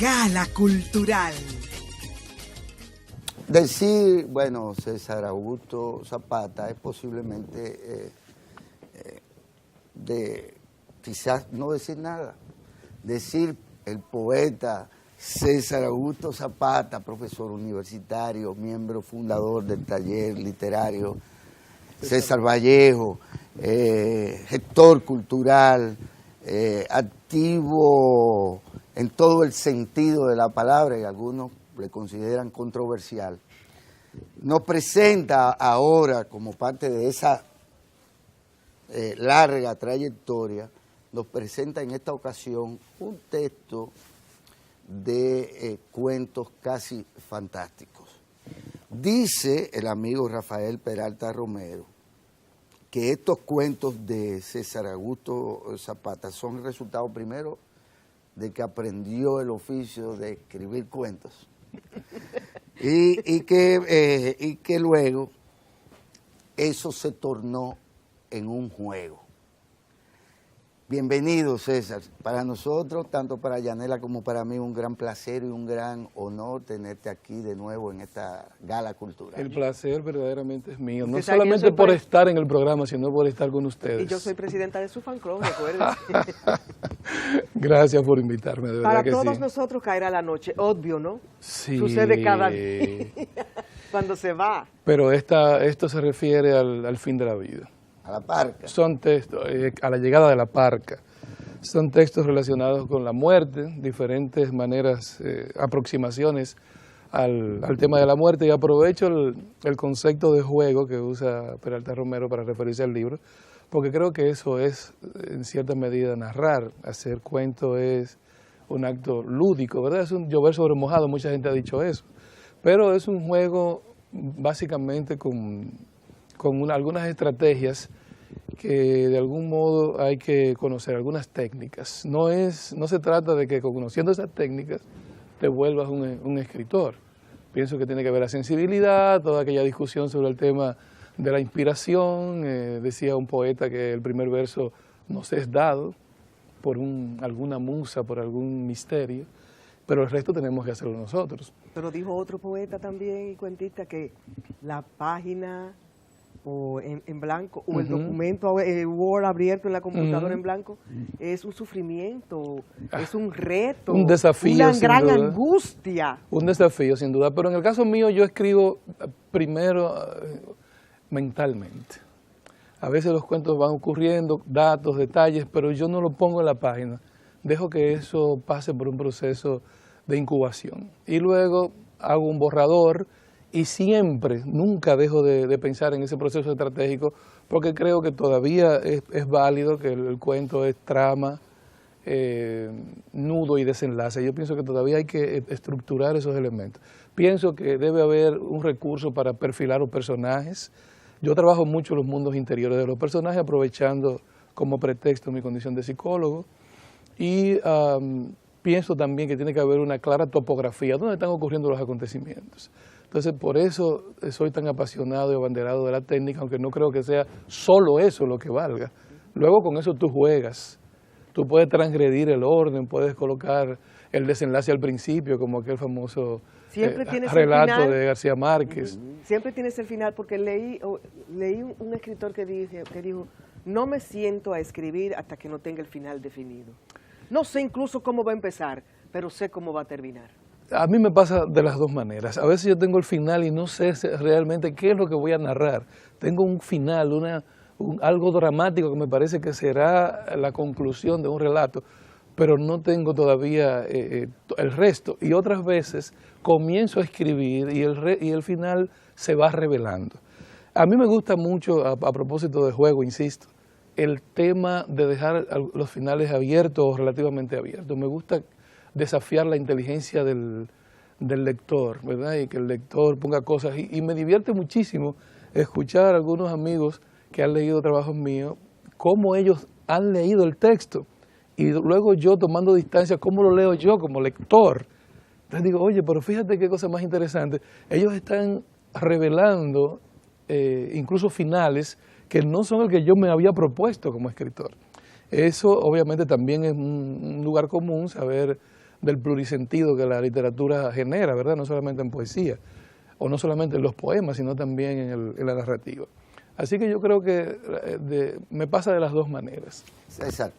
Gala Cultural. Decir, bueno, César Augusto Zapata es posiblemente quizás no decir nada. Decir el poeta César Augusto Zapata, profesor universitario, miembro fundador del taller literario César Vallejo, gestor cultural, activo en todo el sentido de la palabra, y algunos le consideran controversial, nos presenta ahora como parte de esa larga trayectoria, nos presenta en esta ocasión un texto de cuentos casi fantásticos. Dice el amigo Rafael Peralta Romero que estos cuentos de César Augusto Zapata son el resultado primero de que aprendió el oficio de escribir cuentos y que luego eso se tornó en un juego. Bienvenido, César. Para nosotros, tanto para Yanela como para mí, un gran placer y un gran honor tenerte aquí de nuevo en esta Gala Cultural. El placer verdaderamente es mío, no solamente por estar en el programa, sino por estar con ustedes. Y yo soy presidenta de su fan club, recuerden. Gracias por invitarme, de verdad Para que todos sí. nosotros caerá la noche, obvio, ¿no? Sí. Sucede cada día, cuando se va. Pero esto se refiere al fin de la vida. A la parca. Son textos, a la llegada de la parca. Son textos relacionados con la muerte, diferentes maneras, aproximaciones al tema de la muerte. Y aprovecho el concepto de juego que usa Peralta Romero para referirse al libro, porque creo que eso es, en cierta medida, narrar. Hacer cuento es un acto lúdico, ¿verdad? Es un llover sobre mojado, mucha gente ha dicho eso. Pero es un juego básicamente con algunas estrategias que de algún modo hay que conocer, algunas técnicas. No se trata de que conociendo esas técnicas te vuelvas un escritor. Pienso que tiene que ver la sensibilidad, toda aquella discusión sobre el tema de la inspiración. Decía un poeta que el primer verso nos es dado por alguna musa, por algún misterio, pero el resto tenemos que hacerlo nosotros. Pero dijo otro poeta también y cuentista que la página o en blanco, o el documento, el Word abierto en la computadora en blanco, es un sufrimiento, es un reto, un desafío, una sin gran duda. angustia. Un desafío, sin duda, pero en el caso mío yo escribo primero mentalmente. A veces los cuentos van ocurriendo, datos, detalles, pero yo no lo pongo en la página. Dejo que eso pase por un proceso de incubación. Y luego hago un borrador. Y siempre, nunca dejo de pensar en ese proceso estratégico, porque creo que todavía es válido, que el cuento es trama, nudo y desenlace. Yo pienso que todavía hay que estructurar esos elementos. Pienso que debe haber un recurso para perfilar los personajes. Yo trabajo mucho los mundos interiores de los personajes, aprovechando como pretexto mi condición de psicólogo. Y pienso también que tiene que haber una clara topografía, dónde están ocurriendo los acontecimientos. Entonces, por eso soy tan apasionado y abanderado de la técnica, aunque no creo que sea solo eso lo que valga. Luego con eso tú juegas. Tú puedes transgredir el orden, puedes colocar el desenlace al principio, como aquel famoso relato de García Márquez. Siempre tienes el final, porque leí un escritor que dijo, no me siento a escribir hasta que no tenga el final definido. No sé incluso cómo va a empezar, pero sé cómo va a terminar. A mí me pasa de las dos maneras. A veces yo tengo el final y no sé realmente qué es lo que voy a narrar. Tengo un final, algo dramático que me parece que será la conclusión de un relato, pero no tengo todavía el resto. Y otras veces comienzo a escribir y el final se va revelando. A mí me gusta mucho, a propósito de juego, insisto, el tema de dejar los finales abiertos o relativamente abiertos. Me gusta desafiar la inteligencia del lector, ¿verdad? Y que el lector ponga cosas. Y me divierte muchísimo escuchar a algunos amigos que han leído trabajos míos, cómo ellos han leído el texto. Y luego yo tomando distancia, cómo lo leo yo como lector. Entonces digo, oye, pero fíjate qué cosa más interesante. Ellos están revelando incluso finales que no son el que yo me había propuesto como escritor. Eso obviamente también es un lugar común, saber del pluricentido que la literatura genera, ¿verdad? No solamente en poesía, o no solamente en los poemas, sino también en la narrativa. Así que yo creo que me pasa de las dos maneras. César,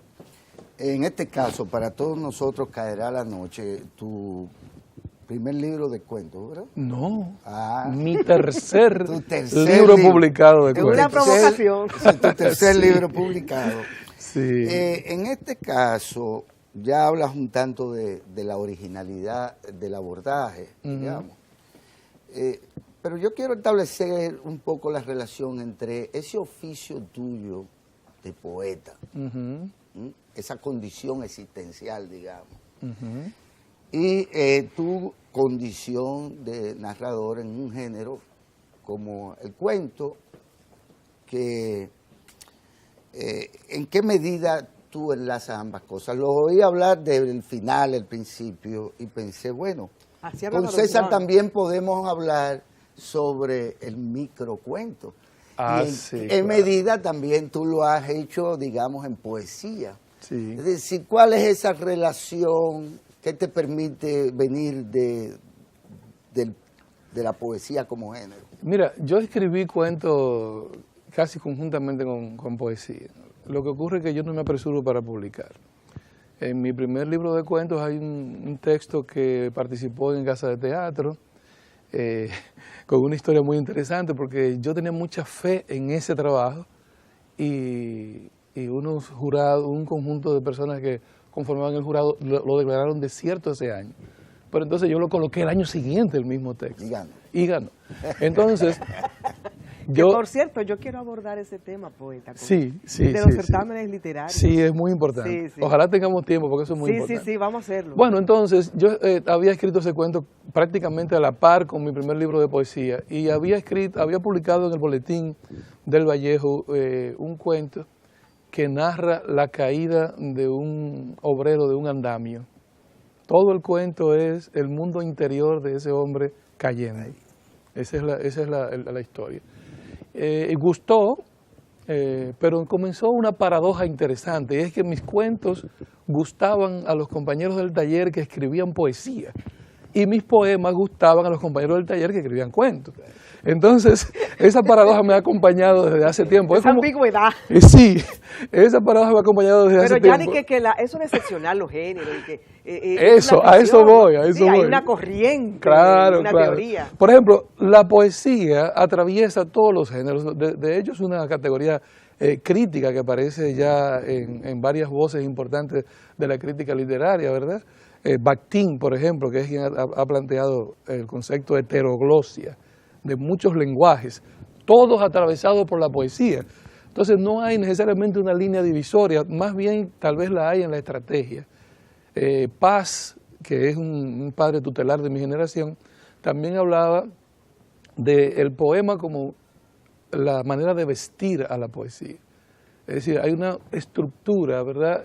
en este caso, para todos nosotros caerá la noche tu primer libro de cuentos, ¿verdad? No, mi tercer tercer libro publicado de Es cuentos. una provocación. Tu tercer libro publicado. Sí. En este caso, ya hablas un tanto de la originalidad del abordaje, digamos. Pero yo quiero establecer un poco la relación entre ese oficio tuyo de poeta, esa condición existencial, digamos, y tu condición de narrador en un género como el cuento, que ¿en qué medida tú enlazas ambas cosas? Lo oí hablar del final, el principio, y pensé, bueno, con César también podemos hablar sobre el microcuento. Y en medida también tú lo has hecho, digamos, en poesía. Sí. Es decir, ¿cuál es esa relación que te permite venir de la poesía como género? Mira, yo escribí cuentos casi conjuntamente con poesía. Lo que ocurre es que yo no me apresuro para publicar. En mi primer libro de cuentos hay un texto que participó en Casa de Teatro, con una historia muy interesante, porque yo tenía mucha fe en ese trabajo y unos jurados, un conjunto de personas que conformaban el jurado lo declararon desierto ese año. Pero entonces yo lo coloqué el año siguiente, el mismo texto. Y ganó. Entonces, por cierto, yo quiero abordar ese tema, poeta. De los certámenes literarios. Sí, es muy importante. Sí. Ojalá tengamos tiempo, porque eso es muy importante. Sí, vamos a hacerlo. Bueno, entonces, yo había escrito ese cuento prácticamente a la par con mi primer libro de poesía, y había publicado en el Boletín del Vallejo un cuento que narra la caída de un obrero de un andamio. Todo el cuento es el mundo interior de ese hombre cayendo. Esa es la historia. Gustó, pero comenzó una paradoja interesante, y es que mis cuentos gustaban a los compañeros del taller que escribían poesía, y mis poemas gustaban a los compañeros del taller que escribían cuentos. Entonces, esa paradoja me ha acompañado desde hace tiempo. Esa ambigüedad. Sí, esa paradoja me ha acompañado desde hace tiempo. Pero ya eso es excepcional, los géneros. Y a eso voy. Hay una corriente, una teoría. Por ejemplo, la poesía atraviesa todos los géneros. De hecho, es una categoría crítica que aparece ya en varias voces importantes de la crítica literaria, ¿verdad? Bakhtin, por ejemplo, que es quien ha planteado el concepto de heteroglosia, de muchos lenguajes, todos atravesados por la poesía. Entonces no hay necesariamente una línea divisoria, más bien tal vez la hay en la estrategia. Paz, que es un padre tutelar de mi generación, también hablaba del poema como la manera de vestir a la poesía. Es decir, hay una estructura, ¿verdad?,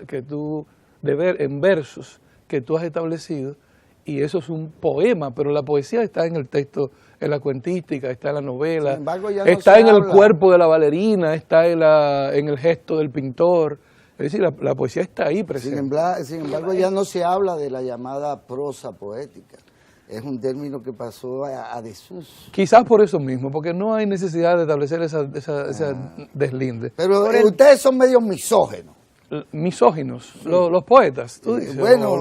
en versos que tú has establecido, y eso es un poema, pero la poesía está en el texto, en la cuentística, está en la novela, está en el cuerpo de la bailarina, está en el gesto del pintor. Es decir, la poesía está ahí presente. Sin embargo, ya no se habla de la llamada prosa poética. Es un término que pasó a desuso. Quizás por eso mismo, porque no hay necesidad de establecer esa deslinde. Pero ustedes son medio misógenos. Misóginos, los poetas, tú dices, bueno,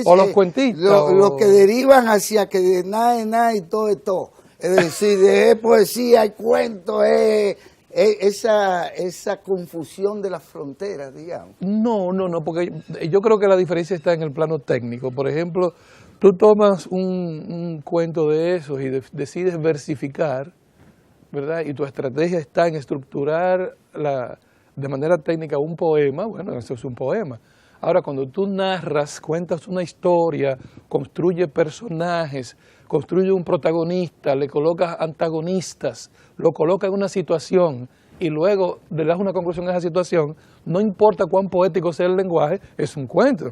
o los cuentistas. Los que derivan hacia que de nada es nada y todo es todo. Es decir, de poesía y cuento, esa confusión de las fronteras, digamos. No, porque yo creo que la diferencia está en el plano técnico. Por ejemplo, tú tomas un cuento de esos y decides versificar, ¿verdad? Y tu estrategia está en estructurar de manera técnica un poema. Bueno, eso es un poema. Ahora, cuando tú narras, cuentas una historia, construyes personajes, construyes un protagonista, le colocas antagonistas, lo colocas en una situación y luego le das una conclusión a esa situación, no importa cuán poético sea el lenguaje, es un cuento,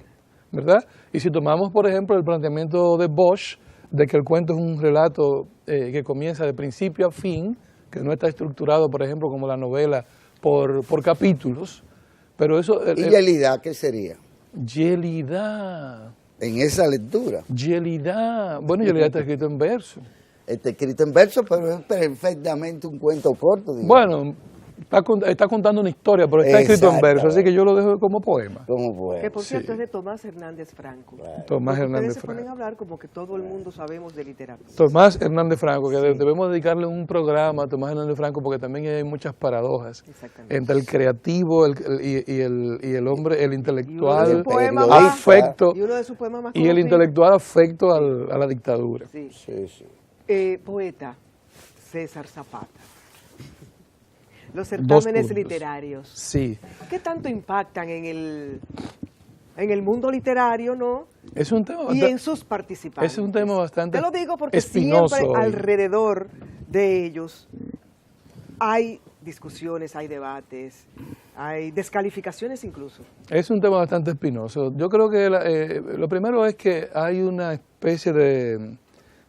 ¿verdad? Y si tomamos, por ejemplo, el planteamiento de Bosch, de que el cuento es un relato que comienza de principio a fin, que no está estructurado, por ejemplo, como la novela, por capítulos, pero eso... ¿Y Yelida qué sería? Yelida... en esa lectura. Yelida, bueno, Yelida está escrito en verso. Está escrito en verso, pero es perfectamente un cuento corto. Digamos. Bueno, está contando una historia, pero está escrito en verso, así que yo lo dejo como poema. Como poema. Que por cierto Sí. es de Tomás Hernández Franco. Claro. Tomás Porque Hernández ustedes se ponen a Franco. hablar como que todo el mundo sabemos de literatura. Tomás Hernández Franco, que Sí. debemos dedicarle un programa a Tomás Hernández Franco porque también hay muchas paradojas Exactamente. entre el creativo y el hombre, el Y uno de intelectual sus poemas periodista. más- afecto y uno de sus poemas más y el conocidos. intelectual afecto a la dictadura. Sí. Sí, sí. Poeta César Zapata. Los Dos certámenes puntos. literarios. Sí, ¿Qué tanto impactan en el mundo literario, no? es un tema Y en sus participantes. es un tema bastante Te lo digo porque espinoso siempre hoy. alrededor de ellos hay discusiones, hay debates, hay descalificaciones incluso. Es un tema bastante espinoso. Yo creo que lo primero es que hay una especie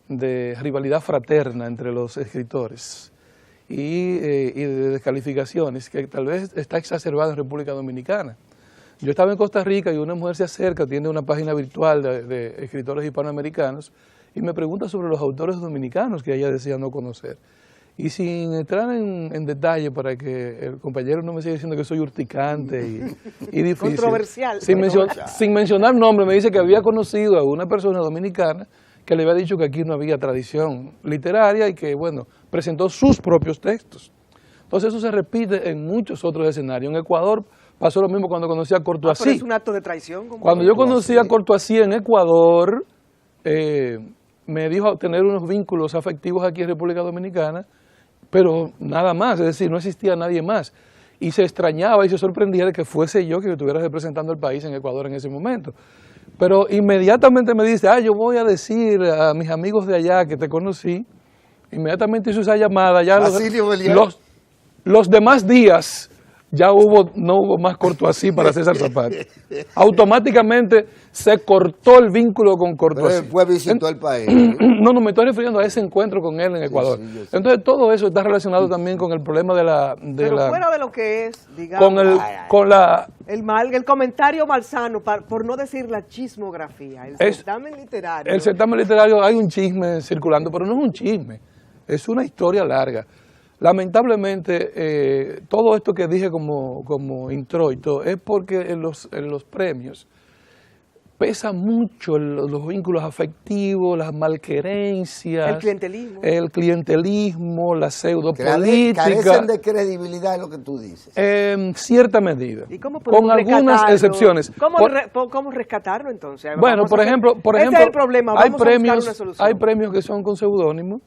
de rivalidad fraterna entre los escritores y de descalificaciones que tal vez está exacerbada en República Dominicana. Yo estaba en Costa Rica y una mujer se acerca, tiene una página virtual de escritores hispanoamericanos y me pregunta sobre los autores dominicanos que ella decía no conocer. Y sin entrar en detalle para que el compañero no me siga diciendo que soy urticante y difícil. Controversial. Sin mencionar nombre, me dice que había conocido a una persona dominicana que le había dicho que aquí no había tradición literaria y que, bueno, presentó sus propios textos. Entonces eso se repite en muchos otros escenarios. En Ecuador pasó lo mismo cuando conocí a Pero Courtoisí. es un acto de traición. Cuando yo conocí a Courtoisí en Ecuador, me dijo tener unos vínculos afectivos aquí en República Dominicana, pero nada más, es decir, no existía nadie más. Y se extrañaba y se sorprendía de que fuese yo que estuviera representando al país en Ecuador en ese momento. Pero inmediatamente me dice, yo voy a decir a mis amigos de allá que te conocí. Inmediatamente hizo esa llamada. Ya los demás días ya no hubo más Courtoisí para César Zapata. Automáticamente se cortó el vínculo con Courtoisí. Fue visitó el país. No, me estoy refiriendo a ese encuentro con él en Ecuador. Sí, yo sé. Entonces todo eso está relacionado también con el problema Pero fuera de lo que es, digamos, el comentario malsano, por no decir la chismografía, el certamen literario. El certamen literario, hay un chisme circulando, pero no es un chisme, es una historia larga. Lamentablemente, todo esto que dije como introito es porque en los premios pesa mucho los vínculos afectivos, las malquerencias, el clientelismo, la pseudopolítica. Carecen de credibilidad, es lo que tú dices. En cierta medida, ¿Y cómo con algunas rescatarlo? excepciones. ¿Cómo rescatarlo entonces? Bueno, por ejemplo, ese es el problema. Vamos a buscar una solución. hay premios que son con seudónimo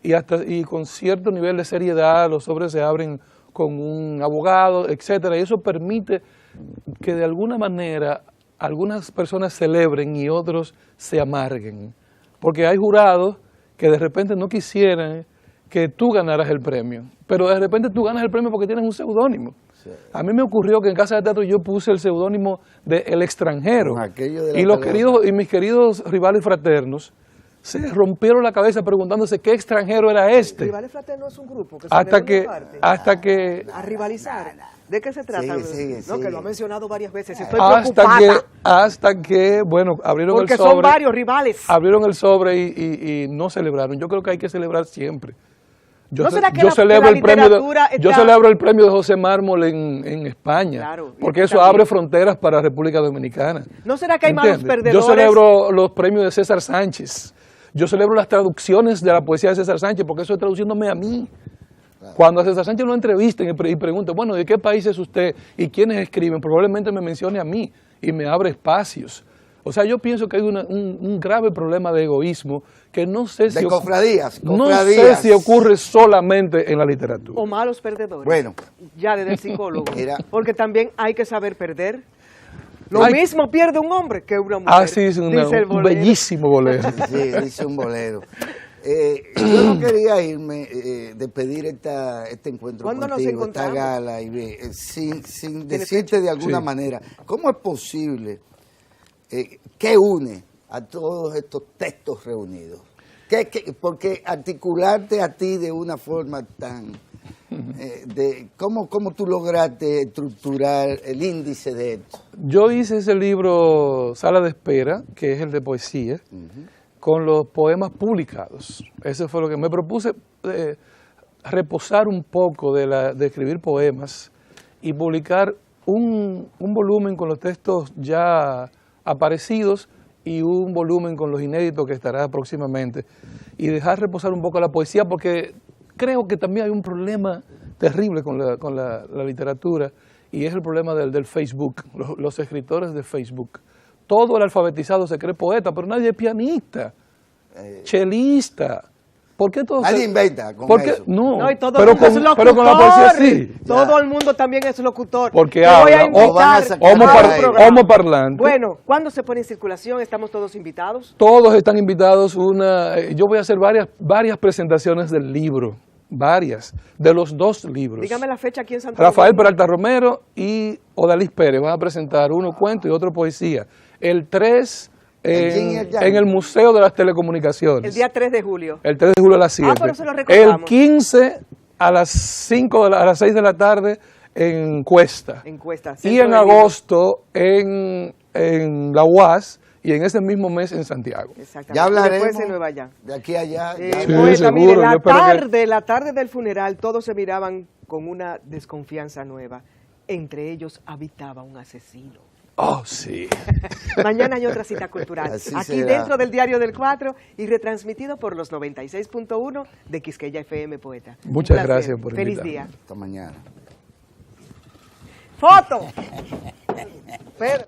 y con cierto nivel de seriedad, los sobres se abren con un abogado, etcétera, y eso permite que de alguna manera algunas personas celebren y otros se amarguen, porque hay jurados que de repente no quisieran que tú ganaras el premio, pero de repente tú ganas el premio porque tienes un seudónimo. Sí. A mí me ocurrió que en Casa de Teatro yo puse el seudónimo de El Extranjero, y mis queridos rivales fraternos se rompieron la cabeza preguntándose qué extranjero era este. Rivales fraternos es un grupo que hasta que a rivalizar. ¿De qué se trata? Que lo ha mencionado varias veces. Estoy hasta que, bueno, abrieron el sobre. Porque son varios rivales. Abrieron el sobre y no celebraron. Yo creo que hay que celebrar siempre. Yo celebro el premio de José Mármol en España, claro, porque eso abre fronteras para la República Dominicana. ¿No será que hay malos perdedores? Yo celebro los premios de César Sánchez. Yo celebro las traducciones de la poesía de César Sánchez, porque eso es traduciéndome a mí. Claro. Cuando a César Sánchez lo entrevisten y pregunten, bueno, ¿de qué país es usted? ¿Y quiénes escriben? Probablemente me mencione a mí y me abre espacios. O sea, yo pienso que hay un grave problema de egoísmo que no sé si ocurre solamente en la literatura. O malos perdedores. Bueno. Ya desde el psicólogo. Porque también hay que saber perder. Lo mismo pierde un hombre que una mujer. Sí, es un bellísimo bolero. Sí, dice un bolero. Yo no quería irme, despedir este encuentro contigo, esta gala, sin decirte de alguna manera, ¿cómo es posible? ¿Qué une a todos estos textos reunidos? Porque articularte a ti de una forma tan ¿Cómo tú lograste estructurar el índice de esto? Yo hice ese libro Sala de Espera, que es el de poesía, con los poemas publicados. Eso fue lo que me propuse, reposar un poco de escribir poemas y publicar un volumen con los textos ya aparecidos y un volumen con los inéditos que estará próximamente. Y dejar reposar un poco la poesía, porque creo que también hay un problema terrible con la literatura, y es el problema del Facebook, los escritores de Facebook. Todo el alfabetizado se cree poeta, pero nadie es pianista, chelista. ¿Por qué todo Nadie inventa con eso. No, y todo pero, el mundo es locutor. pero con la poesía sí. Todo el mundo también es locutor. Porque Te voy a habla, invitar homo parlante. Bueno, ¿cuándo se pone en circulación? ¿Estamos todos invitados? Todos están invitados. Yo voy a hacer varias presentaciones del libro, de los 2 libros. Dígame la fecha aquí en Santo Rafael Domingo. Peralta Romero y Odalis Pérez van a presentar uno cuento y otro poesía. El 3 en el Museo de las Telecomunicaciones. El día 3 de julio. El 3 de julio a las 7. pero se lo recordamos. El 15 a las 6 de la tarde en Cuesta. Y en agosto en la UAS y en ese mismo mes en Santiago. Exactamente. Ya hablaremos Después en Nueva York. de aquí a allá. Sí, Poeta, mire, seguro. la tarde del funeral todos se miraban con una desconfianza nueva. Entre ellos habitaba un asesino. Oh, sí. Mañana hay otra cita cultural. Así aquí será. dentro del Diario del 4 y retransmitido por los 96.1 de Quisqueya FM Poeta. Muchas Un placer. gracias por Feliz invitarme. día. Hasta mañana. ¡Foto! Pedro.